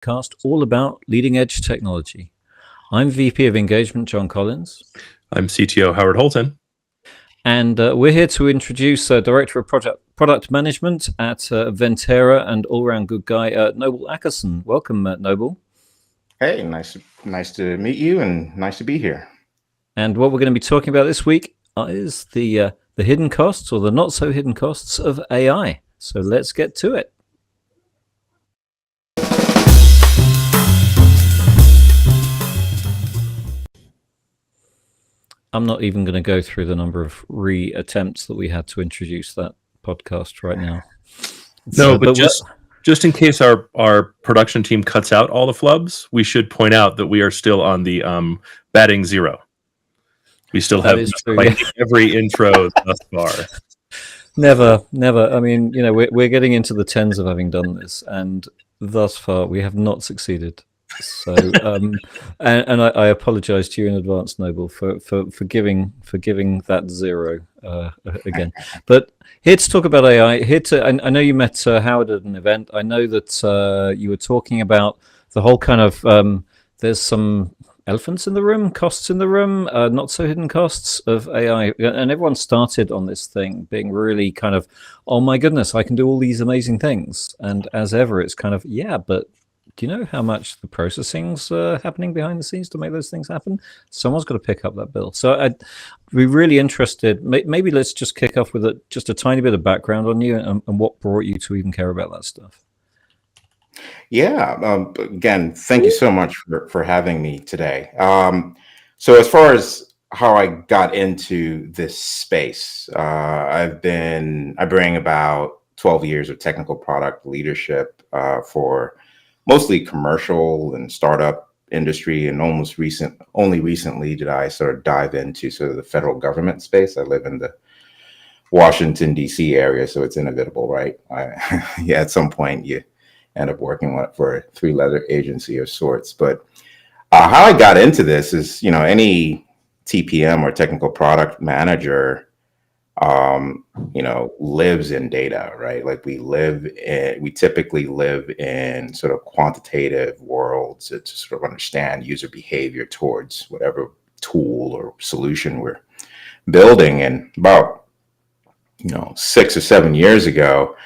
podcast all about leading edge technology. I'm VP of Engagement, John Collins. I'm CTO, Howard Holton. And we're here to introduce Director of Product Management at Ventera and all-round good guy, Noble Ackerson. Welcome, Noble. Hey, nice to meet you and nice to be here. And what we're going to be talking about this week is the hidden costs or the not so hidden costs of AI. So let's get to it. I'm not even going to go through the number of attempts that we had to introduce that podcast right now. No, but just in case our production team cuts out all the flubs, we should point out that we are still on the batting zero. We still have every intro thus far. Never. I mean, you know, we're getting into the tens of having done this, and thus far we have not succeeded. So, and I apologize to you in advance, Noble, for giving that zero again. But here to talk about AI. I know you met Howard at an event. I know that you were talking about the whole kind of there's some elephants in the room, costs in the room, not so hidden costs of AI, and everyone started on this thing being really kind of, oh my goodness, I can do all these amazing things, and as ever, it's kind of but. Do you know how much the processing's happening behind the scenes to make those things happen? Someone's got to pick up that bill. So I'd be really interested. Maybe let's just kick off with just a tiny bit of background on you and what brought you to even care about that stuff. Yeah. Again, thank you so much for having me today. So as far as how I got into this space, I bring about 12 years of technical product leadership for mostly commercial and startup industry, and only recently did I sort of dive into sort of the federal government space. I live in the Washington, D.C. area, so it's inevitable, right? At some point you end up working for a three-letter agency of sorts. But how I got into this is, you know, any TPM or technical product manager you know, lives in data, right? Like we typically live in sort of quantitative worlds to sort of understand user behavior towards whatever tool or solution we're building. And about, 6 or 7 years ago,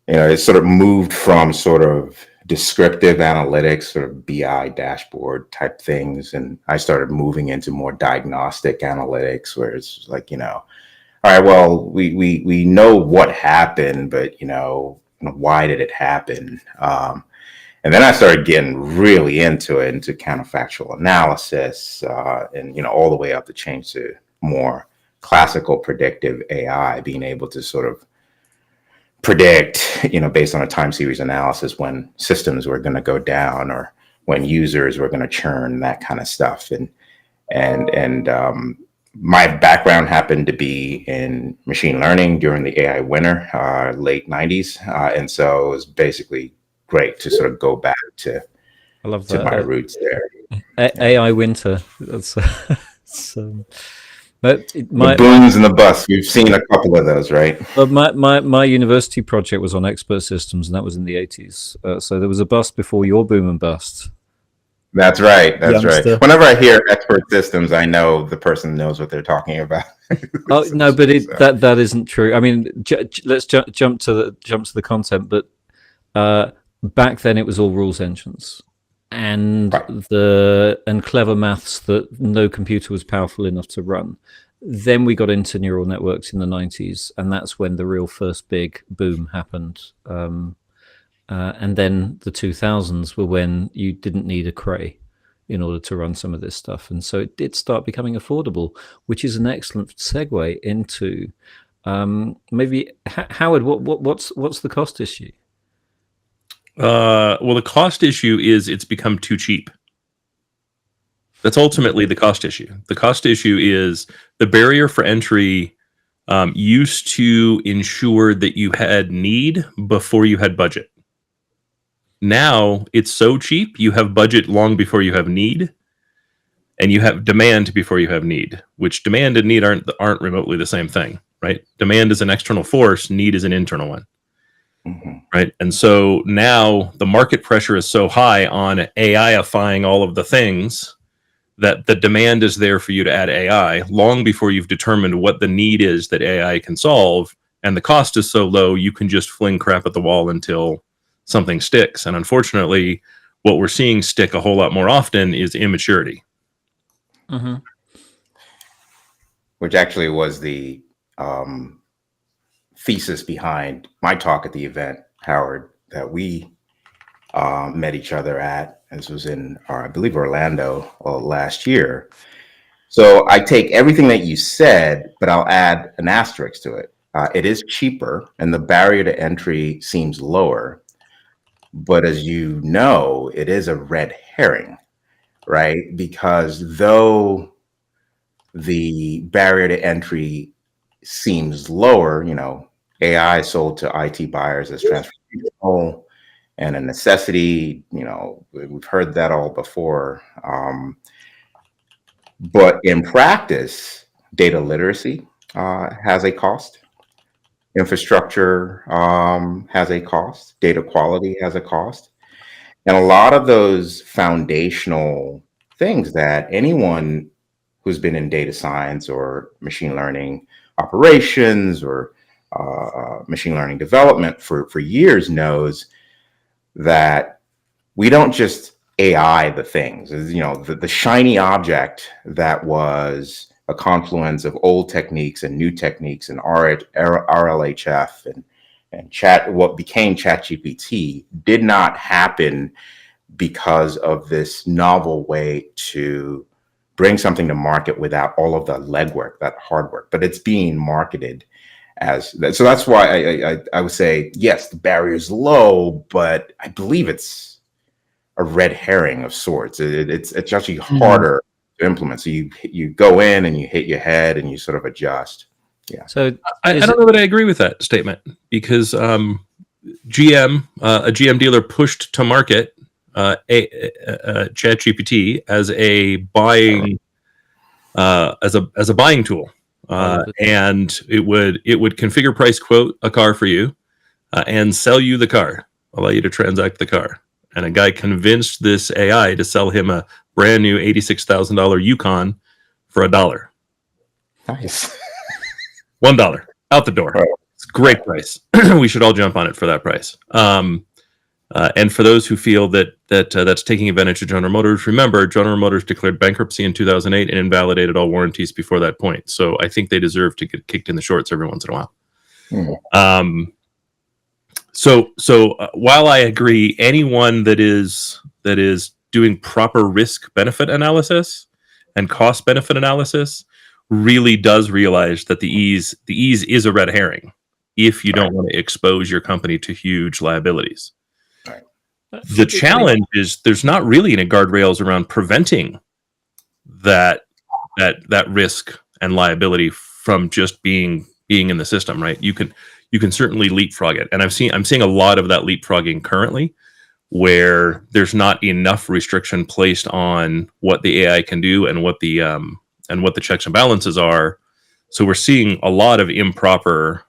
it sort of moved from sort of descriptive analytics, sort of BI dashboard type things. And I started moving into more diagnostic analytics where it's like, all right, well, we know what happened, but why did it happen? And then I started getting really into counterfactual analysis, and all the way up the chain to more classical predictive AI, being able to sort of predict, based on a time series analysis, when systems were going to go down or when users were going to churn, that kind of stuff, and my background happened to be in machine learning during the AI winter, late 90s. And so it was basically great to sort of go back to my roots there. AI winter. That's but the booms and the busts. We've seen a couple of those, right? But my university project was on expert systems, and that was in the 80s. So there was a bust before your boom and bust. That's right. Right. Whenever I hear expert systems, I know the person knows what they're talking about. Oh no, but that isn't true. I mean, let's jump to the content. But back then, it was all rules engines and right. Clever maths that no computer was powerful enough to run. Then we got into neural networks in the 90s, and that's when the real first big boom happened. And then the 2000s were when you didn't need a cray in order to run some of this stuff. And so it did start becoming affordable, which is an excellent segue into maybe Howard, what's the cost issue? Well, the cost issue is it's become too cheap. That's ultimately the cost issue. The cost issue is the barrier for entry used to ensure that you had need before you had budget. Now it's so cheap, you have budget long before you have need, and you have demand before you have need, which demand and need aren't remotely the same thing, right? Demand is an external force, need is an internal one. right? And so now the market pressure is so high on AI-ifying all of the things that the demand is there for you to add AI long before you've determined what the need is that AI can solve. And the cost is so low, you can just fling crap at the wall until something sticks. And unfortunately, what we're seeing stick a whole lot more often is immaturity. Which actually was the thesis behind my talk at the event, Howard, that we met each other at. This was in, I believe, Orlando last year. So I take everything that you said, but I'll add an asterisk to it. It is cheaper and the barrier to entry seems lower. But as you know, it is a red herring, right? Because though the barrier to entry seems lower, you know, AI sold to IT buyers as transformational and a necessity. You know, we've heard that all before. But in practice, data literacy has a cost. Infrastructure has a cost. Data quality has a cost. And a lot of those foundational things that anyone who's been in data science or machine learning operations or machine learning development for years knows that we don't just AI the things. You know, the shiny object that was a confluence of old techniques and new techniques and RLHF and what became ChatGPT did not happen because of this novel way to bring something to market without all of the legwork, that hard work, but it's being marketed as that. So that's why I would say, yes, the barrier is low, but I believe it's a red herring of sorts. It's actually harder to implement. So you go in and you hit your head and you sort of adjust. Yeah. So I don't know that I agree with that statement because a GM dealer pushed to market ChatGPT as a buying as a buying tool, and it would configure, price, quote a car for you, and sell you the car, allow you to transact the car. And a guy convinced this AI to sell him a brand new $86,000 Yukon for $1. Nice. $1 out the door. Right. It's a great price. We should all jump on it for that price. And for those who feel that that's taking advantage of General Motors, remember, General Motors declared bankruptcy in 2008 and invalidated all warranties before that point. So I think they deserve to get kicked in the shorts every once in a while. So while I agree, anyone that is doing proper risk benefit analysis and cost benefit analysis really does realize that the ease is a red herring if you don't want to expose your company to huge liabilities. The challenge is there's not really any guardrails around preventing that risk and liability from just being in the system, right? You can certainly leapfrog it, and I'm seeing a lot of that leapfrogging currently, where there's not enough restriction placed on what the AI can do and what the checks and balances are. So we're seeing a lot of improper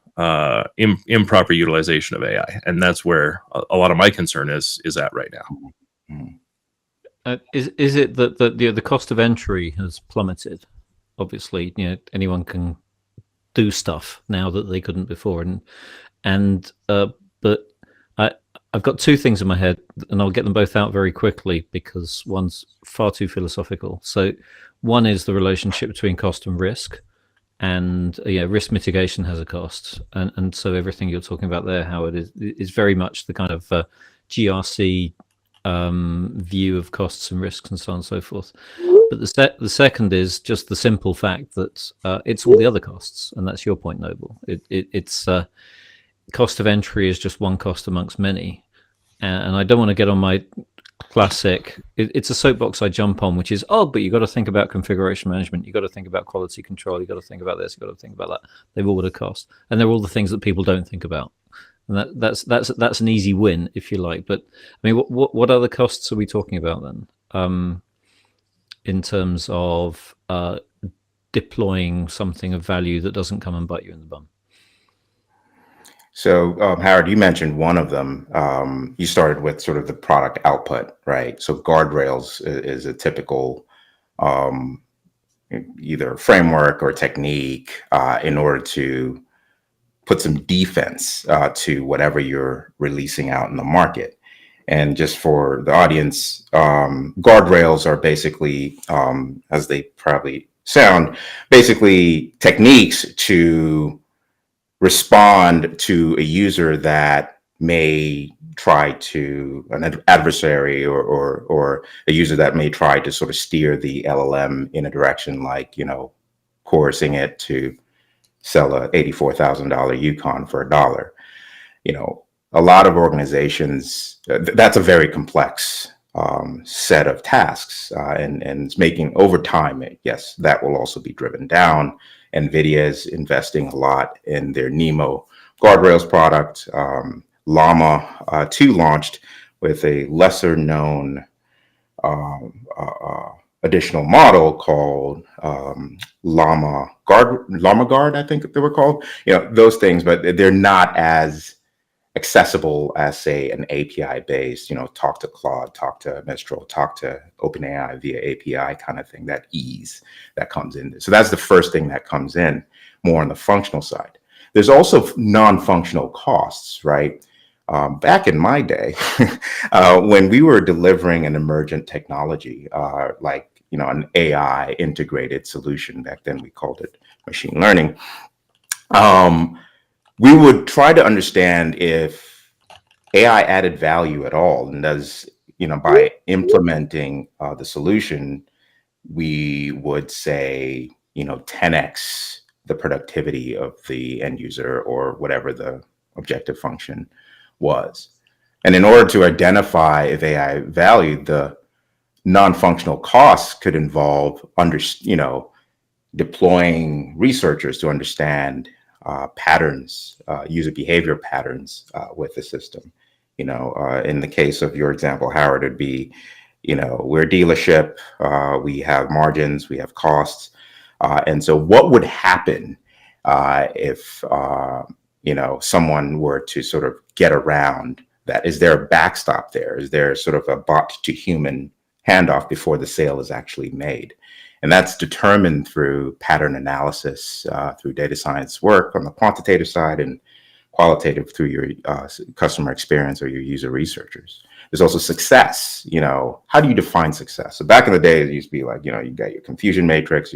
utilization of AI, and that's where a lot of my concern is at right now. Is it that the cost of entry has plummeted? Obviously, you know, anyone can do stuff now that they couldn't before, but I've got two things in my head, and I'll get them both out very quickly because one's far too philosophical. So one is the relationship between cost and risk. And risk mitigation has a cost, and so everything you're talking about there, Howard, is very much the kind of GRC view of costs and risks and so on and so forth. But the second is just the simple fact that it's all the other costs, and that's your point, Noble. It's cost of entry is just one cost amongst many, and I don't want to get on my classic, it's a soapbox I jump on, which is, but you got to think about configuration management, you got to think about quality control, you got to think about this, you got to think about that. They've all got a cost, and they're all the things that people don't think about, and that's an easy win, if you like. But I mean, what other costs are we talking about then, in terms of deploying something of value that doesn't come and bite you in the bum? So, Howard, you mentioned one of them. You started with sort of the product output, right? So, guardrails is a typical um, either framework or technique in order to put some defense to whatever you're releasing out in the market. And just for the audience, guardrails are basically, as they probably sound, basically techniques to respond to a user that may try to an adversary or a user that may try to sort of steer the LLM in a direction like, coercing it to sell a $84,000 Yukon for $1. A lot of organizations, that's a very complex set of tasks, and it's making over time. Yes, that will also be driven down. NVIDIA is investing a lot in their Nemo guardrails product. Llama 2 launched with a lesser known additional model called Llama Guard, I think they were called. Those things, but they're not as accessible as, say, an API-based, talk to Claude, talk to Mistral, talk to OpenAI via API kind of thing, that ease that comes in. So that's the first thing that comes in, more on the functional side. There's also non-functional costs, right? Back in my day, when we were delivering an emergent technology, like, an AI integrated solution, back then we called it machine learning, we would try to understand if AI added value at all. And does, by implementing the solution, we would say, 10x the productivity of the end user or whatever the objective function was. And in order to identify if AI valued, the non-functional costs could involve deploying researchers to understand patterns, user behavior patterns with the system. In the case of your example, Howard, it'd be, we're a dealership, we have margins, we have costs. And so what would happen if, someone were to sort of get around that? Is there a backstop there? Is there sort of a bot to human handoff before the sale is actually made? And that's determined through pattern analysis, through data science work on the quantitative side, and qualitative through your customer experience or your user researchers. There's also success. How do you define success? So back in the day, it used to be like, you got your confusion matrix,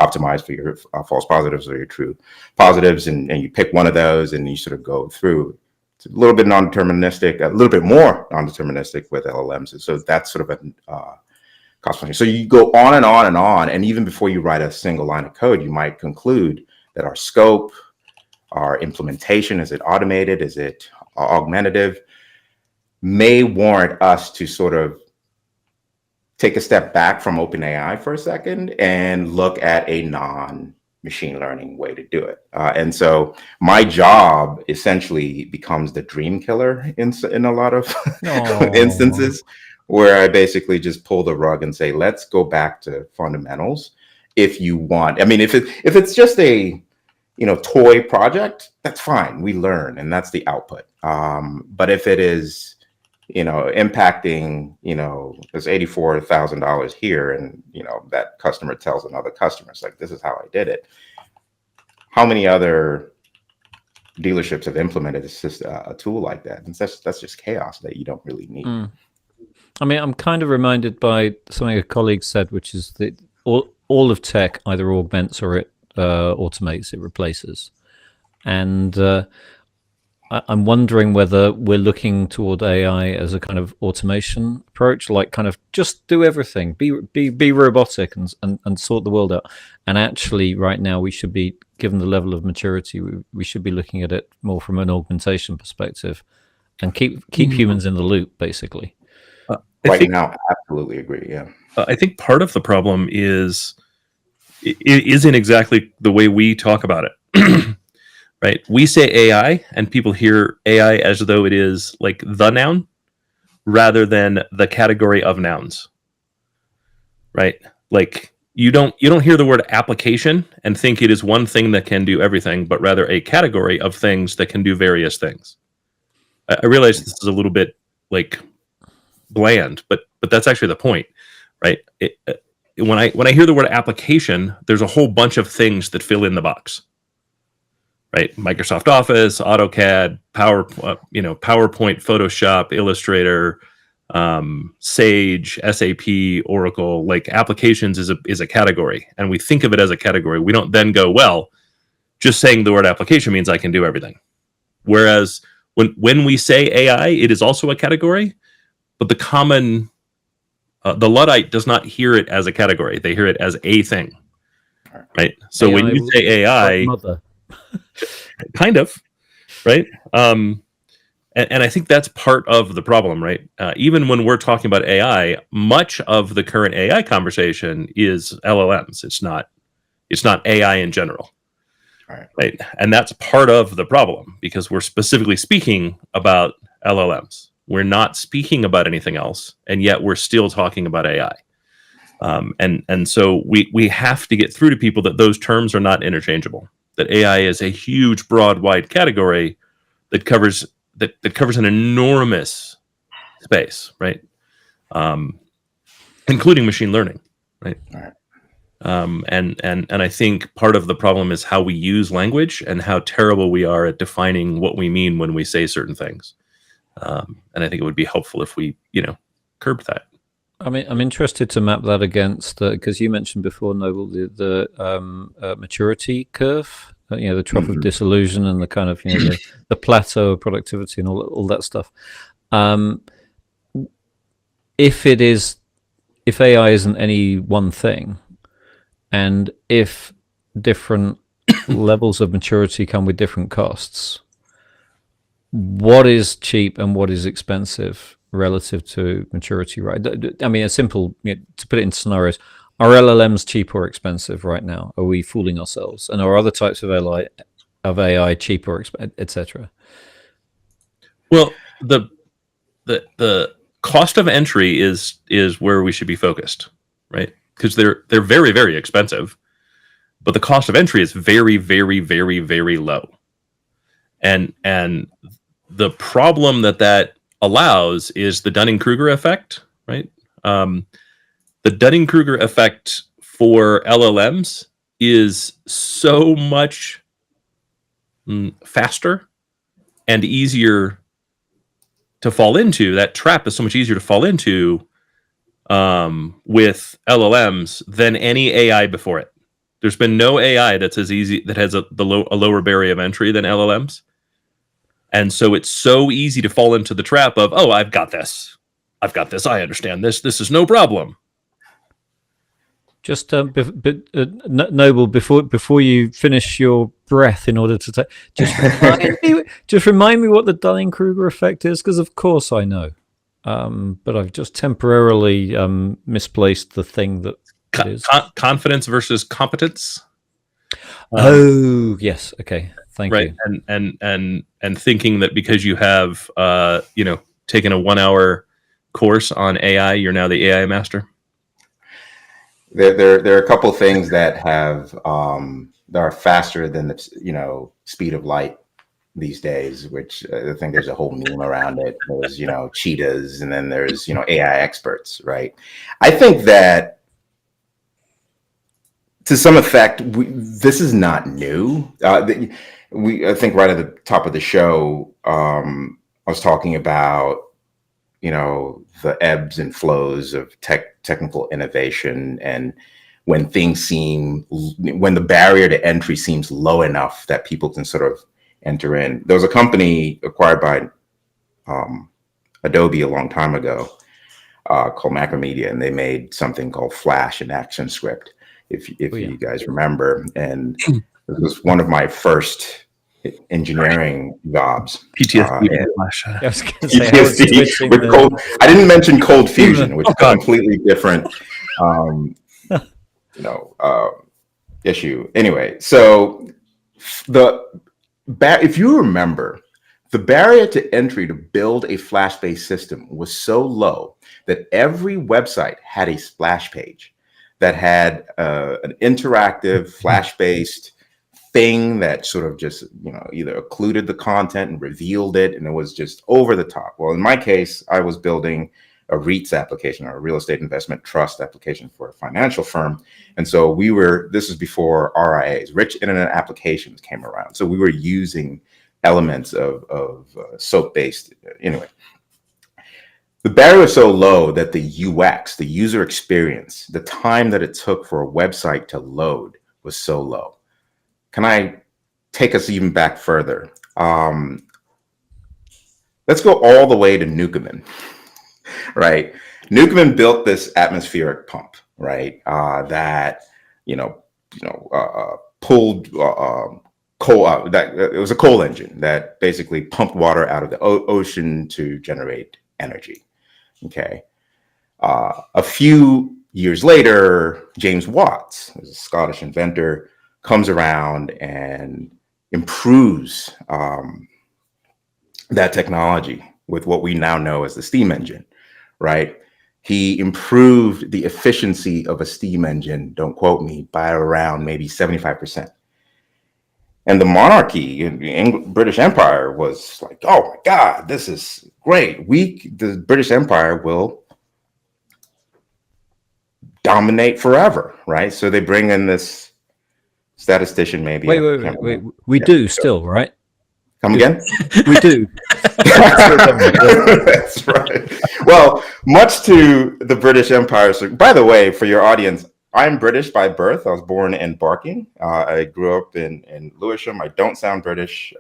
optimized for your false positives or your true positives. And you pick one of those and you sort of go through. It's a little bit non-deterministic, a little bit more non-deterministic with LLMs. So that's sort of a cost function. So you go on and on and on. And even before you write a single line of code, you might conclude that our scope, our implementation, is it automated? Is it augmentative? May warrant us to sort of take a step back from OpenAI for a second and look at a non-machine learning way to do it. And so my job essentially becomes the dream killer in a lot of instances, where I basically just pull the rug and say, let's go back to fundamentals. If you want, I mean, if it's just a toy project, that's fine. We learn, and that's the output. But if it is, impacting, there's $84,000 here, and that customer tells another customer, it's like, this is how I did it. How many other dealerships have implemented a tool like that? And that's just chaos that you don't really need. I mean, I'm kind of reminded by something a colleague said, which is that all of tech either augments or it automates, it replaces. And I'm wondering whether we're looking toward AI as a kind of automation approach, like kind of just do everything, be robotic and sort the world out. And actually, right now, we should be, given the level of maturity, we should be looking at it more from an augmentation perspective, and keep humans in the loop, basically. Now, absolutely agree. Yeah, I think part of the problem is it isn't exactly the way we talk about it. Right? We say AI, and people hear AI as though it is like the noun rather than the category of nouns. Right? Like, you don't hear the word application and think it is one thing that can do everything, but rather a category of things that can do various things. I realize this is a little bit like bland, but that's actually the point, right? When I hear the word application, there's a whole bunch of things that fill in the box, right? Microsoft Office, AutoCAD, PowerPoint, Photoshop, Illustrator, Sage, SAP, Oracle. Like applications is a category, and we think of it as a category. We don't then go, well, just saying the word application means I can do everything. Whereas when we say AI, it is also a category, but the common the Luddite does not hear it as a category. They hear it as a thing, right? So AI when you say AI, mother. kind of, right? And I think that's part of the problem, right? Even when we're talking about AI, much of the current AI conversation is LLMs. It's not AI in general, right? And that's part of the problem because we're specifically speaking about LLMs. We're not speaking about anything else, and yet we're still talking about AI. And so we have to get through to people that those terms are not interchangeable. That AI is a huge, broad, wide category that covers an enormous space, right? Including machine learning, right? And I think part of the problem is how we use language and how terrible we are at defining what we mean when we say certain things. And I think it would be helpful if we, curbed that. I mean, I'm interested to map that against because you mentioned before, Noble, the maturity curve, the trough of disillusion and the kind of the plateau of productivity and all that stuff. If AI isn't any one thing, and if different levels of maturity come with different costs, what is cheap and what is expensive relative to maturity, right? I mean, a simple, to put it into scenarios, are LLMs cheap or expensive right now? Are we fooling ourselves? And are other types of AI cheap or expensive, etc.? Well, the cost of entry is where we should be focused, right? Because they're very, very expensive, but the cost of entry is very, very, very, very low. And the problem that allows is the Dunning-Kruger effect, right? The Dunning-Kruger effect for LLMs is so much faster and easier to fall into. That trap is so much easier to fall into with LLMs than any AI before it. There's been no AI that's as easy, that has a lower barrier of entry than LLMs. And so it's so easy to fall into the trap of, oh, I've got this. I understand this. This is no problem. Just Noble, before you finish your breath, in order to just remind me what the Dunning-Kruger effect is, because of course I know, but I've just temporarily misplaced the thing that it is. Confidence versus competence. Oh yes, okay. Thank you. And thinking that because you have taken a 1 hour course on AI, you're now the AI master. There are a couple of things that have that are faster than the speed of light these days, which I think there's a whole meme around it. There's cheetahs, and then there's AI experts, right? I think that to some effect, this is not new. I think right at the top of the show, I was talking about, the ebbs and flows of technical innovation, and when the barrier to entry seems low enough that people can sort of enter in. There was a company acquired by Adobe a long time ago called Macromedia, and they made something called Flash and ActionScript, if you guys remember. And it was one of my first engineering jobs. PTSD. PTSD with cold. I didn't mention Cold Fusion, which is a completely different, issue. Anyway, so if you remember, the barrier to entry to build a Flash-based system was so low that every website had a splash page. that had an interactive flash-based thing that sort of just, either occluded the content and revealed it, and it was just over the top. Well, in my case, I was building a REITs application, or a real estate investment trust application, for a financial firm. And so this is before RIAs, rich internet applications, came around. So we were using elements of SOAP-based, anyway. The barrier was so low that the UX, the user experience, the time that it took for a website to load was so low. Can I take us even back further? Let's go all the way to Newcomen, right? Newcomen built this atmospheric pump, right? That pulled coal. That it was a coal engine that basically pumped water out of the ocean to generate energy. Okay. A few years later, James Watts, who's a Scottish inventor, comes around and improves that technology with what we now know as the steam engine, right? He improved the efficiency of a steam engine, don't quote me, by around maybe 75%. And the monarchy in the British Empire was like, oh my God, this is great. The British Empire will dominate forever, right? So they bring in this statistician, maybe. Wait. We do still, right? Come again? We do. That's right. Well, much to the British Empire. So, by the way, for your audience, I'm British by birth. I was born in Barking. I grew up in Lewisham. I don't sound British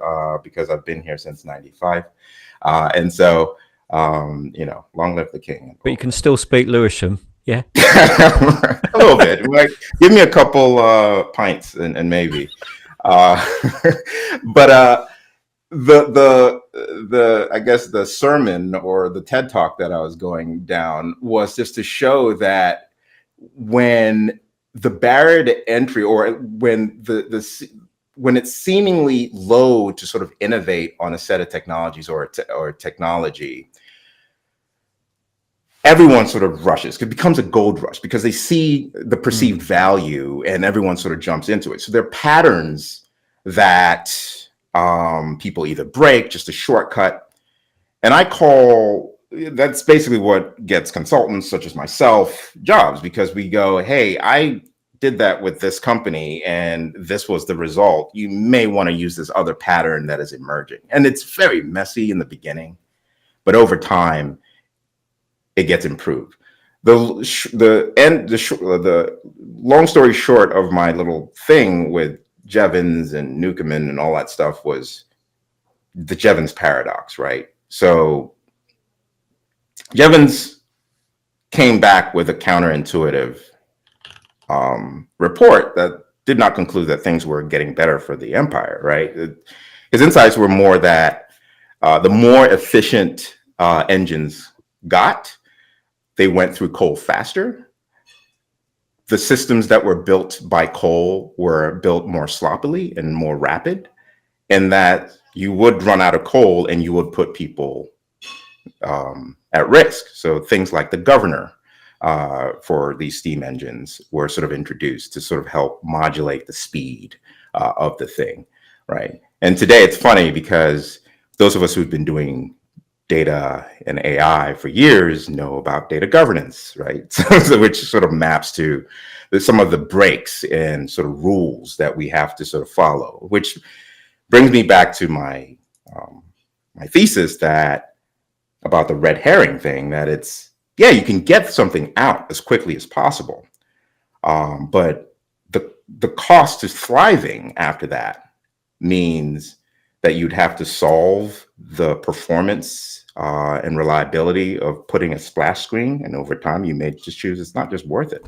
because I've been here since '95. And so, long live the king. But you can still speak Lewisham. Yeah. A little bit. Like, give me a couple pints and maybe. But the I guess the sermon or the TED talk that I was going down was just to show that when the barrier to entry, or when when it's seemingly low to sort of innovate on a set of technologies or technology, everyone sort of rushes. It becomes a gold rush because they see the perceived value and everyone sort of jumps into it. So there are patterns that people either break, just a shortcut. And that's basically what gets consultants such as myself jobs, because we go, hey, I did that with this company and this was the result. You may want to use this other pattern that is emerging. And it's very messy in the beginning, but over time, it gets improved. The long story short of my little thing with Jevons and Newcomen and all that stuff was the Jevons paradox, right? So Jevons came back with a counterintuitive report that did not conclude that things were getting better for the empire, right? His insights were more that the more efficient engines got, they went through coal faster. The systems that were built by coal were built more sloppily and more rapid, and that you would run out of coal and you would put people at risk. So things like the governor for these steam engines were sort of introduced to sort of help modulate the speed of the thing, right? And today it's funny because those of us who've been doing data and AI for years know about data governance, right? So, which sort of maps to some of the breaks and sort of rules that we have to sort of follow, which brings me back to my my thesis that about the red herring thing, that it's, yeah, you can get something out as quickly as possible, but the cost to thriving after that means that you'd have to solve the performance and reliability of putting a splash screen. And over time, you may just choose it's not just worth it.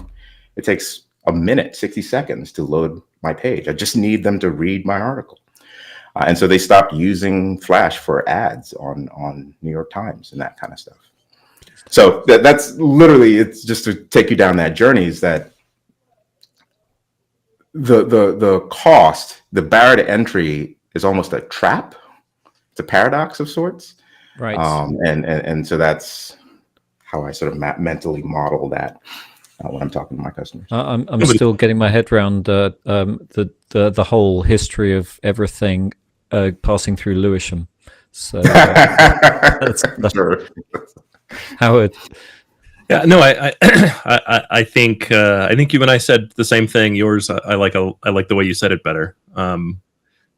It takes a minute, 60 seconds to load my page. I just need them to read my article. And so they stopped using Flash for ads on New York Times and that kind of stuff. So that's literally, it's just to take you down that journey, is that the cost, the barrier to entry is almost a trap. It's a paradox of sorts. Right. And so that's how I sort of mentally model that. when I'm talking to my customers. I'm still getting my head around the whole history of everything passing through Lewisham. So that's Sure. Howard. Yeah, no, I think you and I said the same thing. Yours, I like the way you said it better.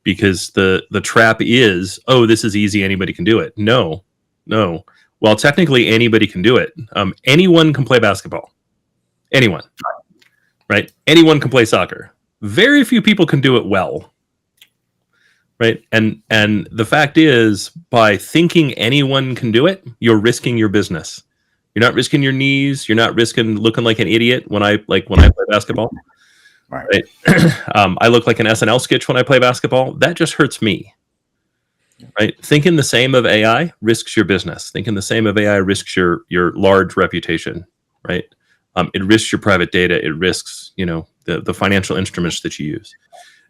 Because the trap is, oh, this is easy, anybody can do it. No. Well, technically anybody can do it. Anyone can play basketball. Anyone. Right? Anyone can play soccer. Very few people can do it well. Right? And the fact is, by thinking anyone can do it, you're risking your business. You're not risking your knees. You're not risking looking like an idiot when I play basketball. Right? I look like an SNL sketch when I play basketball. That just hurts me. Right? Thinking the same of AI risks your business. Thinking the same of AI risks your large reputation. Right? It risks your private data. It risks, the financial instruments that you use,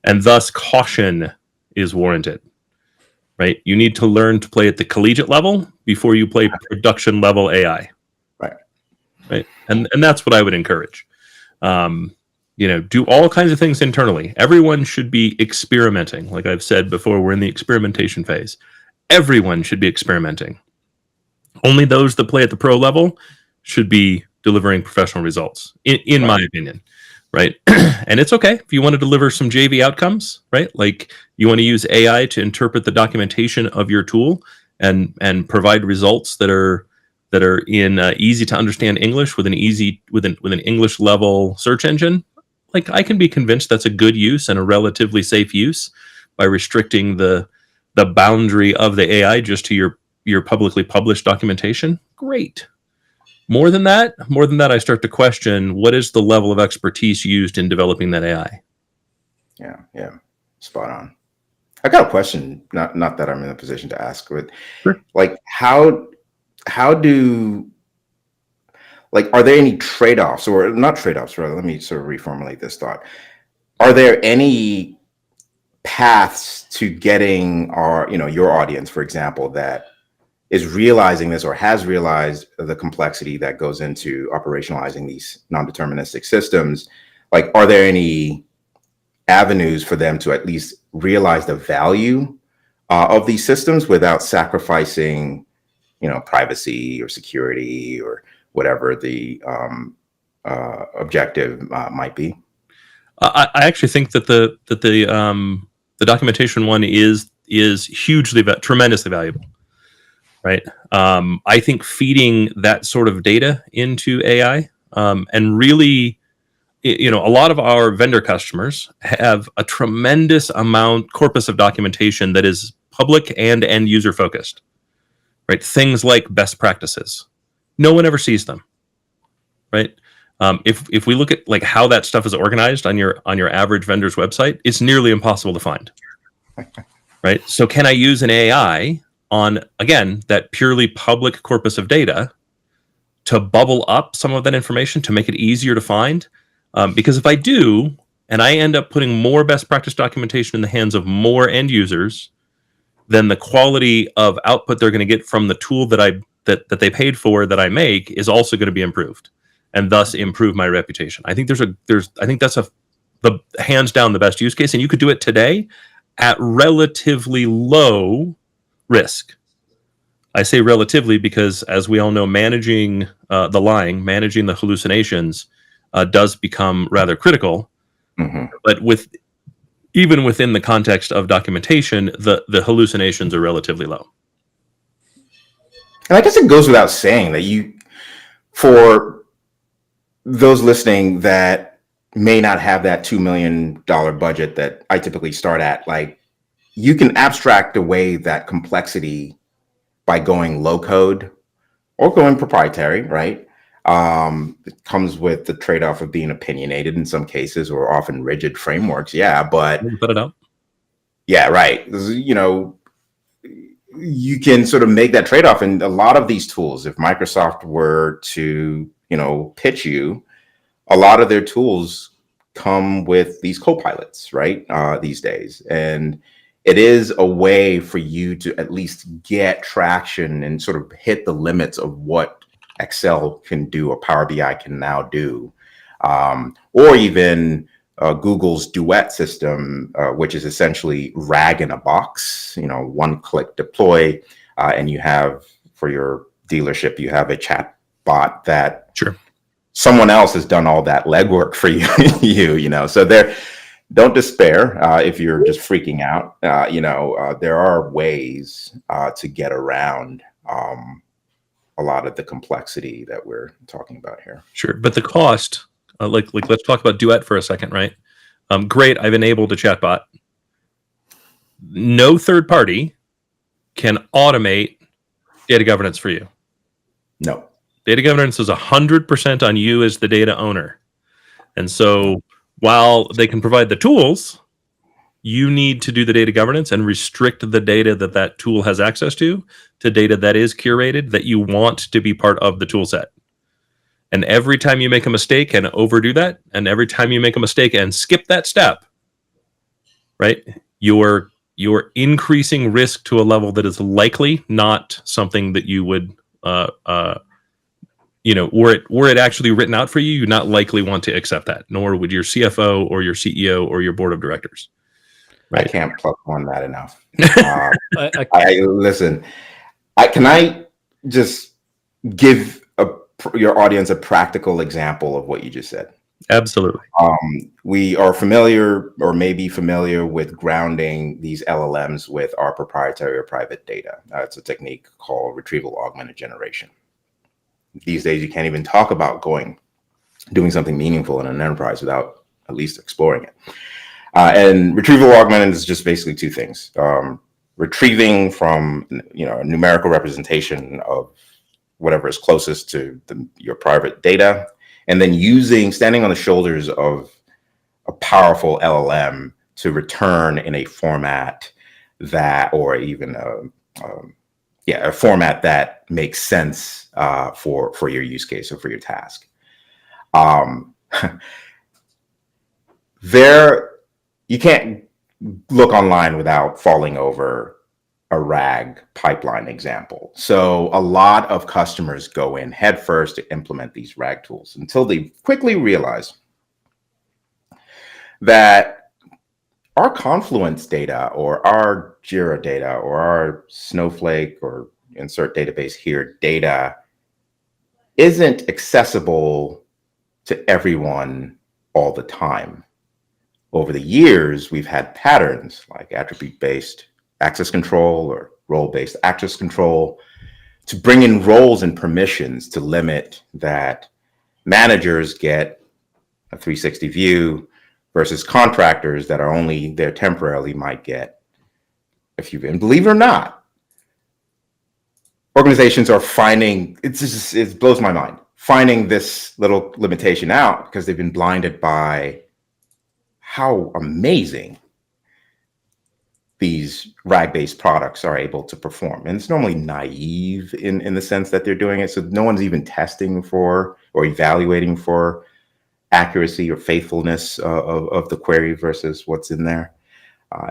and thus caution is warranted. Right? You need to learn to play at the collegiate level before you play production level AI. Right? And that's what I would encourage. Do all kinds of things internally. Everyone should be experimenting. Like I've said before, we're in the experimentation phase. Everyone should be experimenting. Only those that play at the pro level should be delivering professional results, in my opinion. Right? And it's okay if you want to deliver some JV outcomes, right? Like you want to use AI to interpret the documentation of your tool and provide results that are in easy to understand English with an English level search engine. Like I can be convinced that's a good use and a relatively safe use by restricting the boundary of the AI just to your publicly published documentation. Great. More than that, I start to question what is the level of expertise used in developing that AI. Yeah, spot on. I got a question. Not that I'm in a position to ask, but Sure. Like how do, like, are there any trade-offs, or not trade-offs, rather, let me sort of reformulate this thought. Are there any paths to getting your audience, for example, that is realizing this or has realized the complexity that goes into operationalizing these non-deterministic systems? Like, are there any avenues for them to at least realize the value of these systems without sacrificing privacy or security or whatever the objective might be? I actually think that the documentation one is tremendously valuable. Right. I think feeding that sort of data into AI and really, a lot of our vendor customers have a tremendous corpus of documentation that is public and end user focused. Right. Things like best practices. No one ever sees them. Right. If we look at like how that stuff is organized on your average vendor's website, it's nearly impossible to find. Right. So can I use an AI on, again, that purely public corpus of data to bubble up some of that information to make it easier to find? Because if I do, and I end up putting more best practice documentation in the hands of more end users, then the quality of output they're going to get from the tool that they paid for that I make is also going to be improved, and thus improve my reputation. I think I think that's the hands down the best use case, and you could do it today at relatively low risk. I say relatively because, as we all know, managing the lying, managing the hallucinations does become rather critical. Mm-hmm. But even within the context of documentation, the hallucinations are relatively low. And I guess it goes without saying that for those listening that may not have that $2 million budget that I typically start at, like, you can abstract away that complexity by going low code or going proprietary, right? It comes with the trade-off of being opinionated in some cases, or often rigid frameworks. Yeah, but Put it out. Yeah, right. You can sort of make that trade-off. And a lot of these tools, if Microsoft were to, pitch you, a lot of their tools come with these co-pilots, right? These days. And it is a way for you to at least get traction and sort of hit the limits of what Excel can do or Power BI can now do or even Google's Duet system, which is essentially RAG in a box, one-click deploy, and you have, for your dealership, you have a chat bot that someone else has done all that legwork for you. So don't despair if you're just freaking out. There are ways to get around a lot of the complexity that we're talking about here. Sure, but the cost, like let's talk about Duet for a second, right? Great, I've enabled a chatbot. No third party can automate data governance for you. No. Data governance is 100% on you as the data owner. And so while they can provide the tools, you need to do the data governance and restrict the data that tool has access to data that is curated, that you want to be part of the tool set. And every time you make a mistake and overdo that, and every time you make a mistake and skip that step, right, you're increasing risk to a level that is likely not something that you would, were it actually written out for you, you'd not likely want to accept that, nor would your CFO or your CEO or your board of directors. Right? I can't pluck on that enough. Listen, can I just give your audience a practical example of what you just said? Absolutely. We are familiar, or may be familiar, with grounding these LLMs with our proprietary or private data. It's a technique called retrieval augmented generation. These days, you can't even talk about doing something meaningful in an enterprise without at least exploring it. And retrieval augmented is just basically two things: retrieving from a numerical representation of whatever is closest to your private data, and then standing on the shoulders of a powerful LLM to return in a format that, or even a format that makes sense for your use case or for your task. You can't look online without falling over a RAG pipeline example. So a lot of customers go in headfirst to implement these RAG tools until they quickly realize that our Confluence data, or our Jira data, or our Snowflake, or insert database here, data isn't accessible to everyone all the time. Over the years, we've had patterns like attribute-based access control or role-based access control to bring in roles and permissions to limit that managers get a 360 view versus contractors that are only there temporarily might get a few. And believe it or not, organizations are finding, it blows my mind, finding this little limitation out because they've been blinded by how amazing these RAG-based products are able to perform. And it's normally naive in the sense that they're doing it. So no one's even testing for or evaluating for accuracy or faithfulness of the query versus what's in there.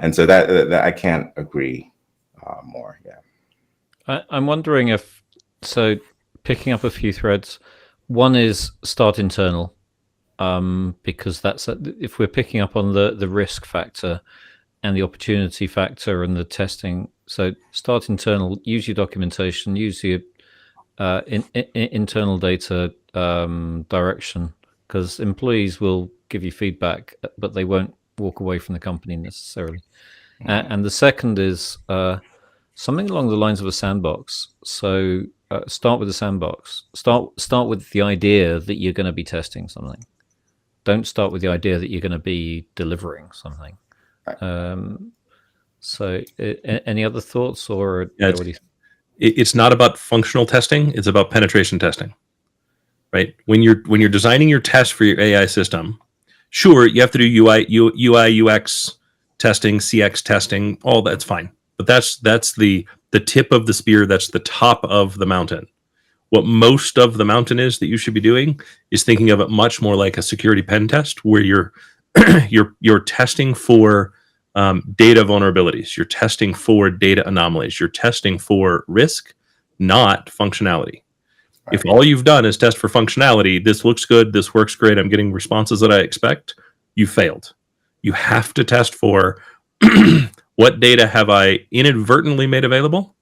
And so that I can't agree more. Yeah. I'm wondering so picking up a few threads, one is start internal, because if we're picking up on the risk factor and the opportunity factor and the testing. So start internal, use your documentation, use your internal data direction, because employees will give you feedback, but they won't walk away from the company necessarily. And the second is something along the lines of a sandbox. So start with a sandbox. Start with the idea that you're going to be testing something. Don't start with the idea that you're going to be delivering something. So any other thoughts, or what do you think? It's not about functional testing, it's about penetration testing, right? When you're designing your test for your AI system, sure, you have to do UI UX testing, CX testing, all that's fine, but that's the tip of the spear, that's the top of the mountain. What most of the mountain is that you should be doing is thinking of it much more like a security pen test, where you're testing for data vulnerabilities, you're testing for data anomalies, you're testing for risk, not functionality. If all you've done is test for functionality, this looks good, this works great, I'm getting responses that I expect, you failed. You have to test for what data have I inadvertently made available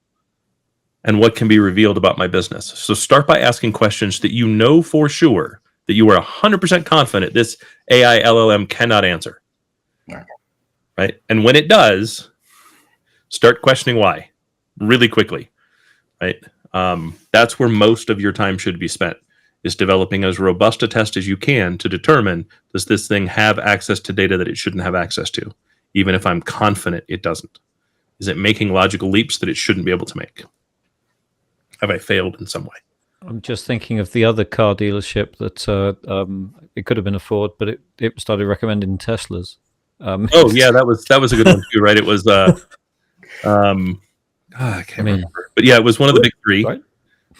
and what can be revealed about my business. So start by asking questions that you know for sure, that you are 100% confident this AI LLM cannot answer. Right? And when it does, start questioning why really quickly. Right? That's where most of your time should be spent, is developing as robust a test as you can to determine, does this thing have access to data that it shouldn't have access to, even if I'm confident it doesn't? Is it making logical leaps that it shouldn't be able to make? Have I failed in some way? I'm just thinking of the other car dealership that it could have been a Ford, but it started recommending Teslas. Oh yeah, that was a good one too, right? It was I can't remember, but yeah, it was one of the big three,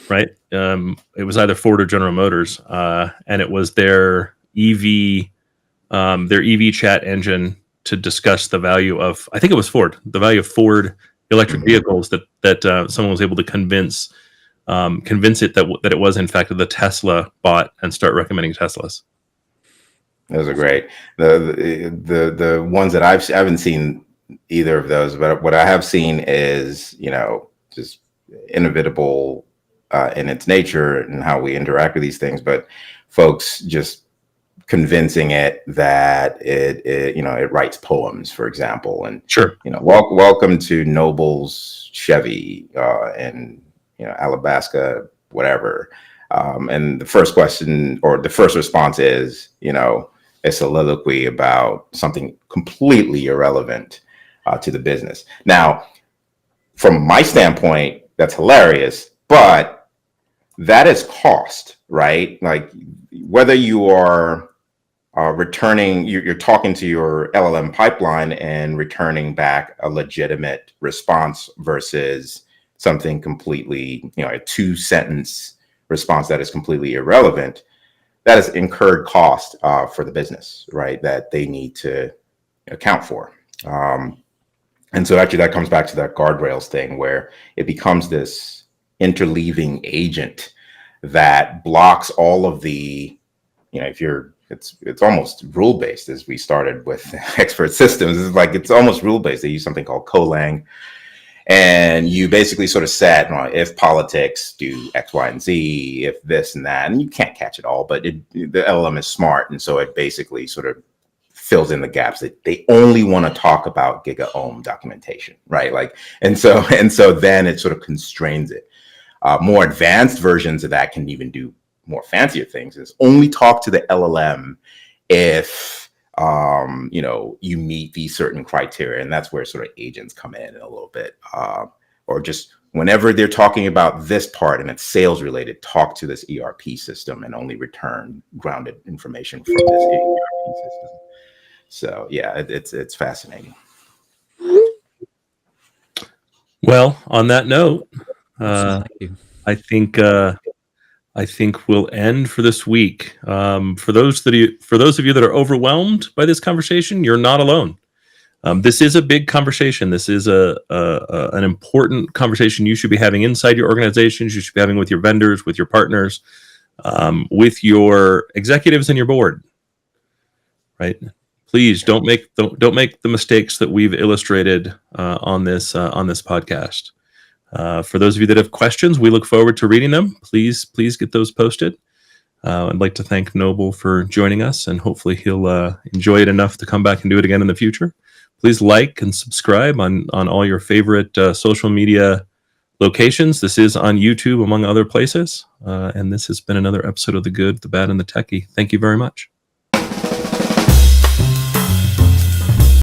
right? It was either Ford or General Motors, and it was their EV chat engine to discuss the value of, I think it was Ford, the value of Ford electric vehicles that someone was able to convince it that it was in fact the Tesla bot and start recommending Teslas. Those are great. The ones that I haven't seen either of those, but what I have seen is, just inevitable in its nature and how we interact with these things, but folks just convincing it that it writes poems, for example, and sure, welcome to Noble's Chevy in Alabasta, whatever, and the first question or the first response is a soliloquy about something completely irrelevant to the business. Now, from my standpoint, that's hilarious, but that is cost, right? Like, whether you are returning, you're talking to your LLM pipeline and returning back a legitimate response versus something completely, a 2-sentence response that is completely irrelevant, that is incurred cost for the business, right? That they need to account for. And so actually that comes back to that guardrails thing, where it becomes this interleaving agent that blocks all of the, it's almost rule-based, as we started with expert systems. It's almost rule-based. They use something called Colang. And you basically sort of set, if politics do X, Y, and Z, if this and that, and you can't catch it all, but the LLM is smart. And so it basically sort of fills in the gaps that they only want to talk about giga-ohm documentation, right? And so then it sort of constrains it. More advanced versions of that can even do more fancier things, is only talk to the LLM if you meet these certain criteria. And that's where sort of agents come in a little bit, or just whenever they're talking about this part and it's sales related, talk to this ERP system and only return grounded information from this ERP system. So yeah, it's fascinating. Well, on that note, I think we'll end for this week. For those of you that are overwhelmed by this conversation, you're not alone. This is a big conversation. This is an important conversation you should be having inside your organizations. You should be having with your vendors, with your partners, with your executives and your board. Right? Please don't make the mistakes that we've illustrated on this podcast. For those of you that have questions, we look forward to reading them. Please get those posted. I'd like to thank Noble for joining us, and hopefully he'll enjoy it enough to come back and do it again in the future. Please like and subscribe on all your favorite social media locations. This is on YouTube, among other places. And this has been another episode of The Good, The Bad, and The Techy. Thank you very much.